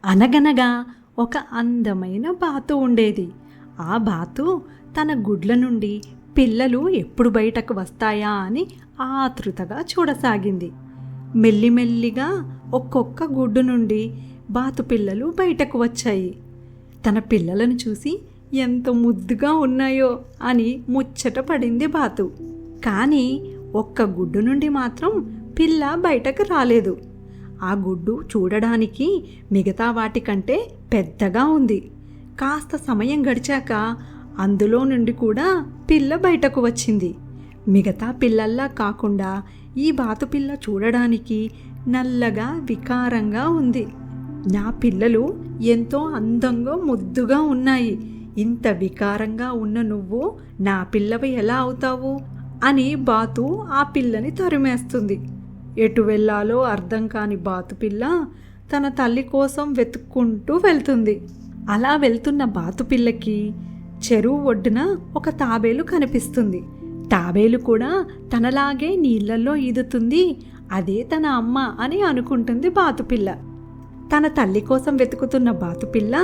అనగనగా ఒక అందమైన బాతు ఉండేది. ఆ బాతు తన గుడ్ల నుండి పిల్లలు ఎప్పుడు బయటకు వస్తాయా అని ఆతృతగా చూడసాగింది. మెల్లిమెల్లిగా ఒక్కొక్క గుడ్డు నుండి బాతు పిల్లలు బయటకు వచ్చాయి. తన పిల్లలను చూసి ఎంత ముద్దుగా ఉన్నాయో అని ముచ్చట పడింది బాతు. కానీ ఒక్క గుడ్డు నుండి మాత్రం పిల్ల బయటకు రాలేదు. ఆ గుడ్డు చూడడానికి మిగతా వాటికంటే పెద్దగా ఉంది. కాస్త సమయం గడిచాక అందులో నుండి కూడా పిల్ల బయటకు వచ్చింది. మిగతా పిల్లల్లా కాకుండా ఈ బాతు పిల్ల చూడడానికి నల్లగా వికారంగా ఉంది. నా పిల్లలు ఎంతో అందంగా ముద్దుగా ఉన్నాయి, ఇంత వికారంగా ఉన్న నువ్వు నా పిల్లవి ఎలా అవుతావు అని బాతు ఆ పిల్లని తరిమేస్తుంది. ఎటు వెళ్ళాలో అర్థం కాని బాతు పిల్ల తన తల్లి కోసం వెతుక్కుంటూ వెళ్తుంది. అలా వెళ్తున్న బాతు పిల్లకి చెరువు ఒడ్డున ఒక తాబేలు కనిపిస్తుంది. తాబేలు కూడా తనలాగే నీళ్లలో ఈదుతుంది. అదే తన అమ్మ అని అనుకుంటుంది బాతుపిల్ల. తన తల్లి కోసం వెతుకుతున్న బాతుపిల్ల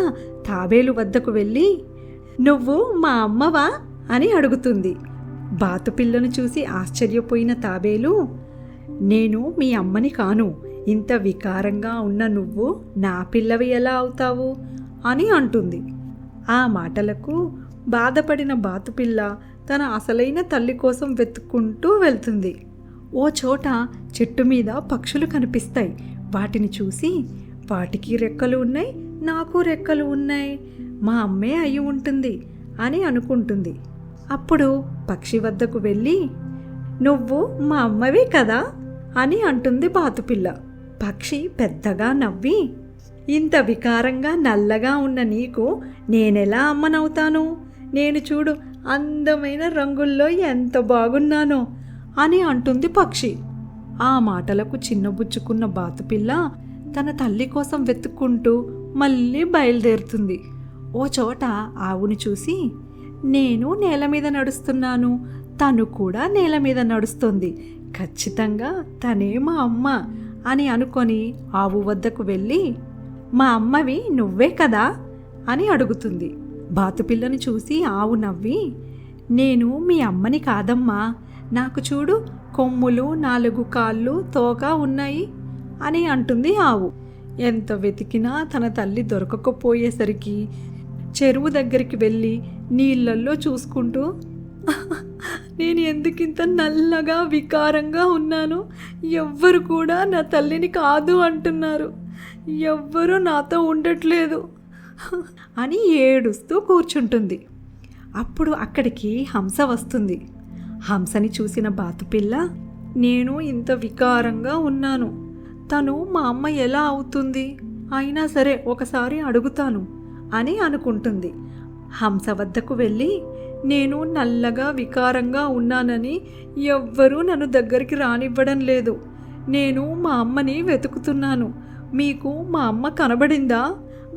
తాబేలు వద్దకు వెళ్ళి, నువ్వు మా అమ్మవా అని అడుగుతుంది. బాతుపిల్లను చూసి ఆశ్చర్యపోయిన తాబేలు, నేను మీ అమ్మని కాను, ఇంత వికారంగా ఉన్న నువ్వు నా పిల్లవి ఎలా అవుతావు అని అంటుంది. ఆ మాటలకు బాధపడిన బాతుపిల్ల తన అసలైన తల్లి కోసం వెతుక్కుంటూ వెళ్తుంది. ఓ చోట చెట్టు మీద పక్షులు కనిపిస్తాయి. వాటిని చూసి, వాటికి రెక్కలు ఉన్నాయి, నాకు రెక్కలు ఉన్నాయి, మా అమ్మే అయి ఉంటుంది అని అనుకుంటుంది. అప్పుడు పక్షి వద్దకు వెళ్ళి, నువ్వు మా అమ్మవి కదా అని అంటుంది బాతుపిల్ల. పక్షి పెద్దగా నవ్వి, ఇంత వికారంగా నల్లగా ఉన్న నీకు నేనెలా అమ్మనవుతాను? నేను చూడు అందమైన రంగుల్లో ఎంత బాగున్నానో అని అంటుంది పక్షి. ఆ మాటలకు చిన్నబుచ్చుకున్న బాతుపిల్ల తన తల్లి కోసం వెతుక్కుంటూ మళ్ళీ బయలుదేరుతుంది. ఓ చోట ఆవుని చూసి, నేను నేల మీద నడుస్తున్నాను, తను కూడా నేల మీద నడుస్తుంది, ఖచ్చితంగా తనే మా అమ్మ అని అనుకొని ఆవు వద్దకు వెళ్ళి, మా అమ్మవి నువ్వే కదా అని అడుగుతుంది. బాతుపిల్లను చూసి ఆవు నవ్వి, నేను మీ అమ్మని కాదమ్మా, నాకు చూడు కొమ్ములు, 4 కాళ్ళు, తోక ఉన్నాయి అని అంటుంది ఆవు. ఎంత వెతికినా తన తల్లి దొరకకపోయేసరికి చెరువు దగ్గరికి వెళ్ళి నీళ్ళల్లో చూసుకుంటూ, నేను ఎందుకింత నల్లగా వికారంగా ఉన్నాను, ఎవ్వరు కూడా నా తల్లిని కాదు అంటున్నారు, ఎవ్వరూ నాతో ఉండట్లేదు అని ఏడుస్తూ కూర్చుంటుంది. అప్పుడు అక్కడికి హంస వస్తుంది. హంసని చూసిన బాతుపిల్ల, నేను ఇంత వికారంగా ఉన్నాను, తను మా అమ్మ ఎలా అవుతుంది, అయినా సరే ఒకసారి అడుగుతాను అని అనుకుంటుంది. హంస వద్దకు వెళ్ళి, నేను నల్లగా వికారంగా ఉన్నానని ఎవ్వరూ నన్ను దగ్గరికి రానివ్వడం లేదు, నేను మా అమ్మని వెతుకుతున్నాను, మీకు మా అమ్మ కనబడిందా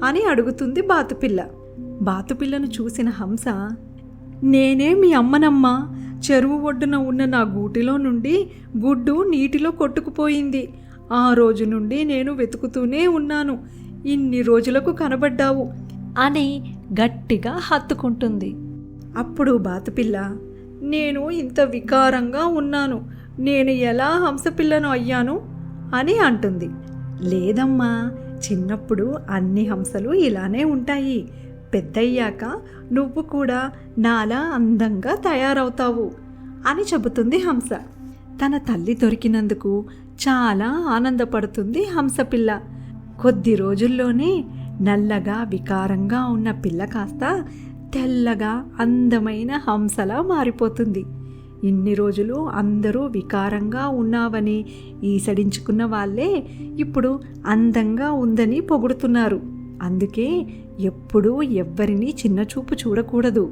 అని అడుగుతుంది బాతుపిల్ల. బాతుపిల్లను చూసిన హంస, నేనే మీ అమ్మనమ్మా, చెరువు ఒడ్డున ఉన్న నా గూటిలో నుండి గుడ్డు నీటిలో కొట్టుకుపోయింది, ఆ రోజు నుండి నేను వెతుకుతూనే ఉన్నాను, ఇన్ని రోజులకు కనబడ్డావు అని గట్టిగా హత్తుకుంటుంది. అప్పుడు బాతుపిల్ల, నేను ఇంత వికారంగా ఉన్నాను, నేను ఎలా హంసపిల్లను అయ్యాను అని అంటుంది. లేదమ్మా, చిన్నప్పుడు అన్ని హంసలు ఇలానే ఉంటాయి, పెద్దయ్యాక నువ్వు కూడా నాలా అందంగా తయారవుతావు అని చెబుతుంది హంస. తన తల్లి దొరికినందుకు చాలా ఆనందపడుతుంది హంసపిల్ల. కొద్ది రోజుల్లోనే నల్లగా వికారంగా ఉన్న పిల్ల కాస్త తెల్లగా అందమైన హంసలా మారిపోతుంది. ఇన్ని రోజులు అందరూ వికారంగా ఉన్నావని ఈసడించుకున్న వాళ్ళే ఇప్పుడు అందంగా ఉందని పొగుడుతున్నారు. అందుకే ఎప్పుడూ ఎవ్వరినీ చిన్నచూపు చూడకూడదు.